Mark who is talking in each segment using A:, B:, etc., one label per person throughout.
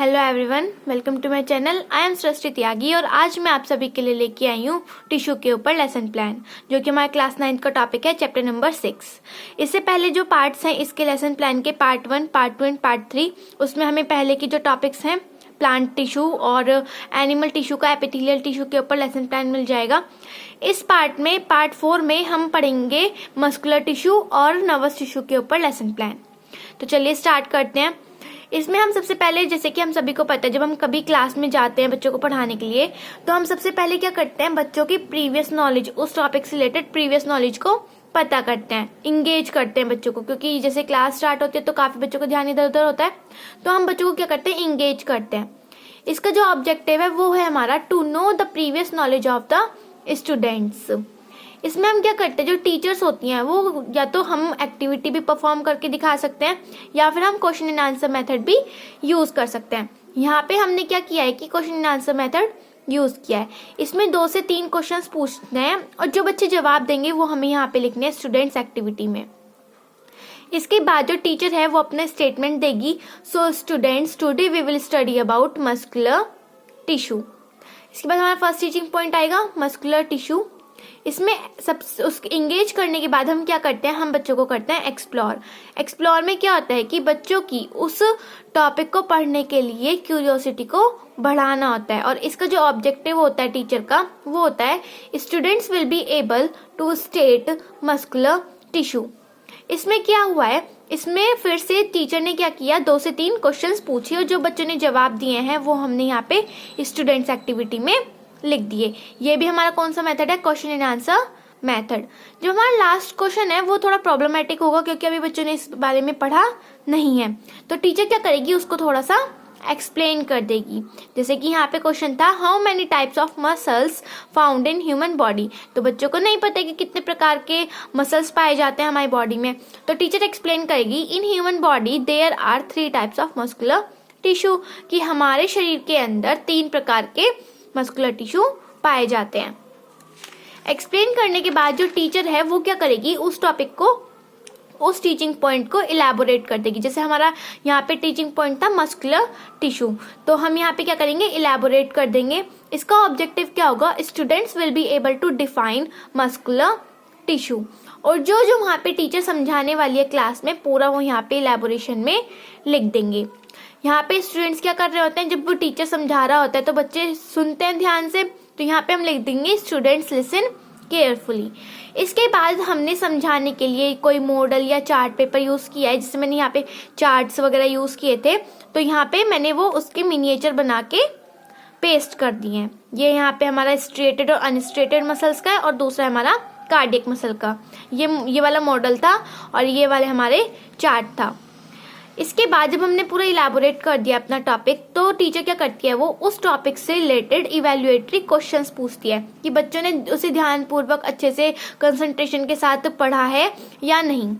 A: Hello everyone, welcome to my channel. I am Srishti Tyagi और आज मैं आप सभी के लिए लेके आई हूँ टिश्यू के ऊपर लेसन प्लान, जो कि हमारे क्लास 9 का टॉपिक है, चैप्टर नंबर 6। इससे पहले जो पार्ट्स हैं इसके लेसन प्लान के, पार्ट 1, पार्ट 2 एंड पार्ट 3, उसमें हमें पहले की जो टॉपिक्स हैं प्लांट टिश्यू और एनिमल टिश्यू का एपिथेलियल टिश्यू के ऊपर लेसन प्लान मिल जाएगा। इस पार्ट में, पार्ट 4 में हम पढ़ेंगे मस्कुलर टिश्यू और नर्वस टिश्यू के ऊपर लेसन प्लान। तो चलिए स्टार्ट करते हैं। इसमें हम सबसे पहले, जैसे कि हम सभी को पता है, जब हम कभी क्लास में जाते हैं बच्चों को पढ़ाने के लिए, तो हम सबसे पहले क्या करते हैं, बच्चों की प्रीवियस नॉलेज, उस टॉपिक से रिलेटेड प्रीवियस नॉलेज को पता करते हैं, इंगेज करते हैं बच्चों को, क्योंकि जैसे क्लास स्टार्ट होती है तो काफी बच्चों को ध्यान इधर उधर होता है, तो हम बच्चों को क्या करते हैं, इंगेज करते हैं। इसका जो ऑब्जेक्टिव है वो है हमारा to know the previous knowledge of the students. इसमें हम क्या करते हैं, जो टीचर्स होती हैं वो या तो हम एक्टिविटी भी परफॉर्म करके दिखा सकते हैं या फिर हम क्वेश्चन एंड आंसर मेथड भी यूज कर सकते हैं। यहाँ पे हमने क्या किया है कि question and answer method use किया है। इसमें 2 से 3 क्वेश्चंस पूछने हैं और जो बच्चे जवाब देंगे वो हमें यहाँ पे लिखने हैं स्टूडेंट्स एक्टिविटी में। इसके बाद जो टीचर है वो अपना स्टेटमेंट देगी। So students, today we will study about muscular tissue. इसके बाद हमारा फर्स्ट टीचिंग पॉइंट आएगा मस्कुलर टिश्यू। इसमें सब उसको इंगेज करने के बाद हम क्या करते हैं, हम बच्चों को करते हैं एक्सप्लोर। एक्सप्लोर में क्या होता है कि बच्चों की उस टॉपिक को पढ़ने के लिए क्यूरियोसिटी को बढ़ाना होता है, और इसका जो ऑब्जेक्टिव होता है टीचर का वो होता है students will be able to state muscular tissue. इसमें क्या हुआ है, इसमें फिर से टीचर ने क्या किया, 2 से 3 क्वेश्चंस पूछे और जो बच्चों ने जवाब दिए हैं वो हमने यहाँ पे स्टूडेंट्स एक्टिविटी में लिख दिए। ये भी हमारा कौन सा मेथड है, क्वेश्चन एंड आंसर मेथड। जो हमारा लास्ट क्वेश्चन है वो थोड़ा प्रॉब्लमेटिक होगा क्योंकि अभी बच्चों ने इस बारे में पढ़ा नहीं है, तो टीचर क्या करेगी, उसको थोड़ा सा एक्सप्लेन कर देगी। जैसे कि यहाँ पे क्वेश्चन था, how many types of muscles found in human body. तो बच्चों को नहीं पता कि कितने प्रकार के मसल्स पाए जाते हैं हमारी बॉडी में, तो टीचर एक्सप्लेन करेगी, in human body there are 3 types of muscular tissue, कि हमारे शरीर के अंदर 3 प्रकार के मस्कुलर टिश्यू पाए जाते हैं। एक्सप्लेन करने के बाद जो टीचर है वो क्या करेगी, उस टॉपिक को, उस टीचिंग पॉइंट को इलैबोरेट कर देगी। जैसे हमारा यहाँ पे टीचिंग पॉइंट था मस्कुलर टिश्यू, तो हम यहाँ पे क्या करेंगे, इलैबोरेट कर देंगे। इसका ऑब्जेक्टिव क्या होगा, students will be able to define muscular tissue. और जो जो वहाँ पे टीचर समझाने वाली है क्लास में, पूरा वो यहाँ पे इलैबोरेशन में लिख देंगे। यहाँ पे स्टूडेंट्स क्या कर रहे होते हैं, जब वो टीचर समझा रहा होता है तो बच्चे सुनते हैं ध्यान से, तो यहाँ पे हम लिख देंगे स्टूडेंट्स लिसन केयरफुली। इसके बाद हमने समझाने के लिए कोई मॉडल या चार्ट पेपर यूज किया है, जिससे मैंने यहाँ पे चार्ट्स वगैरह यूज किए थे, तो यहाँ पे मैंने वो उसके मिनिएचर बना के पेस्ट कर दिए हैं। ये यहाँ पे हमारा स्ट्रेटेड और अनस्ट्रेटेड मसल्स का है और दूसरा हमारा कार्डियक मसल का, ये वाला मॉडल था और ये वाले हमारे चार्ट था। इसके बाद जब हमने पूरा इलैबोरेट कर दिया अपना टॉपिक, तो टीचर क्या करती है, वो उस टॉपिक से रिलेटेड इवैल्यूएटरी क्वेश्चंस पूछती है कि बच्चों ने उसे ध्यानपूर्वक अच्छे से कंसंट्रेशन के साथ पढ़ा है या नहीं।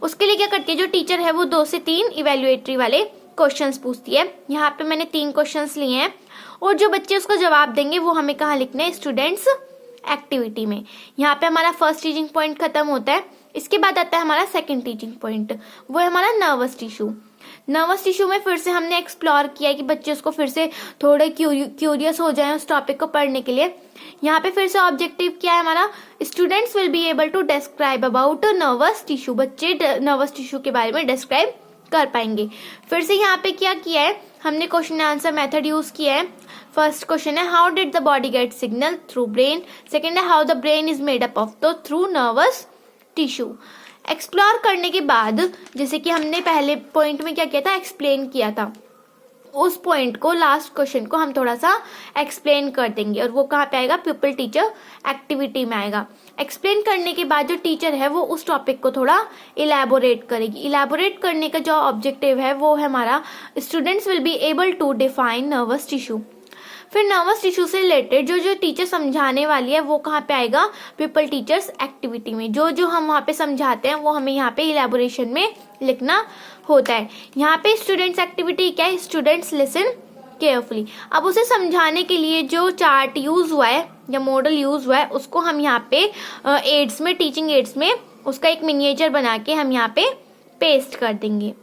A: उसके लिए क्या करती है जो टीचर है, वो 2 से 3 इवैल्यूएटरी वाले क्वेश्चंस पूछती है। यहाँ पे मैंने 3 क्वेश्चंस लिए हैं और जो बच्चे उसका जवाब देंगे वो हमें कहाँ लिखना है, स्टूडेंट्स एक्टिविटी में। यहाँ पे हमारा फर्स्ट टीचिंग पॉइंट खत्म होता है। इसके बाद आता है हमारा सेकंड टीचिंग पॉइंट, वो है हमारा नर्वस टिश्यू। नर्वस टिश्यू में फिर से हमने एक्सप्लोर किया है कि बच्चे उसको फिर से थोड़े क्यूरियस हो जाएं उस टॉपिक को पढ़ने के लिए। यहाँ पे फिर से ऑब्जेक्टिव क्या है हमारा, students will be able to describe about nervous tissue. बच्चे नर्वस टिश्यू के बारे में डिस्क्राइब कर पाएंगे। फिर से यहाँ पे क्या किया है, हमने क्वेश्चन आंसर मेथड यूज किया है। फर्स्ट क्वेश्चन है, how did the body get signal, through brain. Second है, how the brain is made up of, तो थ्रू नर्वस टिश्यू। एक्सप्लोर करने के बाद, जैसे कि हमने पहले पॉइंट में क्या किया था, एक्सप्लेन किया था, उस पॉइंट को, लास्ट क्वेश्चन को हम थोड़ा सा एक्सप्लेन कर देंगे और वो कहाँ पे आएगा, पीपल टीचर एक्टिविटी में आएगा। एक्सप्लेन करने के बाद जो टीचर है वो उस टॉपिक को थोड़ा इलैबोरेट करेगी। इलैबोरेट करने का जो ऑब्जेक्टिव है वो है हमारा students will be able to define nervous tissue. फिर नर्वस टिश्यू से रिलेटेड जो जो टीचर समझाने वाली है वो कहाँ पे आएगा, पीपल टीचर्स एक्टिविटी में। जो जो हम वहाँ पे समझाते हैं वो हमें यहाँ पे इलैबोरेशन में लिखना होता है। यहाँ पे स्टूडेंट्स एक्टिविटी क्या है, स्टूडेंट्स लिसन केयरफुली। अब उसे समझाने के लिए जो चार्ट यूज हुआ है या मॉडल यूज हुआ है उसको हम यहाँ पे एड्स में, टीचिंग एड्स में उसका एक मिनिएचर बना के हम यहाँ पे पेस्ट कर देंगे।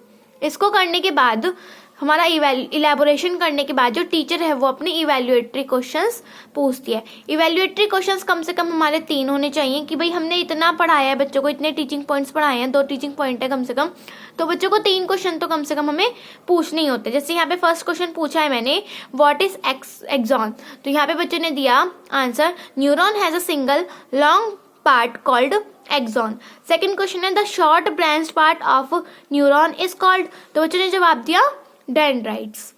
A: इसको करने के बाद हमारा इलेबोरेशन करने के बाद जो टीचर है वो अपने इवेल्युएटरी क्वेश्चंस पूछती है। इवेल्युएटरी क्वेश्चंस कम से कम हमारे 3 होने चाहिए कि भाई हमने इतना पढ़ाया है बच्चों को, इतने टीचिंग पॉइंट्स पढ़ाए हैं, 2 टीचिंग पॉइंट है कम से कम, तो बच्चों को 3 क्वेश्चन तो कम से कम हमें पूछने ही होते हैं। जैसे यहाँ पे फर्स्ट क्वेश्चन पूछा है मैंने, व्हाट इज एक्सॉन, तो यहाँ पे बच्चों ने दिया answer, neuron has a single long part called axon. Second question है, the short branch part of neuron is called, तो बच्चों ने जवाब दिया डेंड्राइट्स।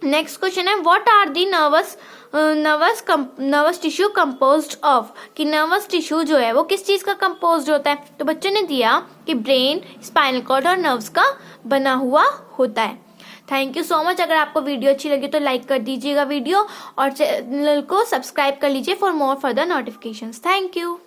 A: नेक्स्ट क्वेश्चन है, what are the nervous tissue composed of, कि नर्वस टिश्यू जो है वो किस चीज का कंपोज्ड होता है, तो बच्चों ने दिया कि ब्रेन, स्पाइनल कॉर्ड और नर्व्स का बना हुआ होता है। Thank you so much. अगर आपको वीडियो अच्छी लगी तो लाइक कर दीजिएगा वीडियो और चैनल को सब्सक्राइब कर लीजिए for more further notifications. Thank you.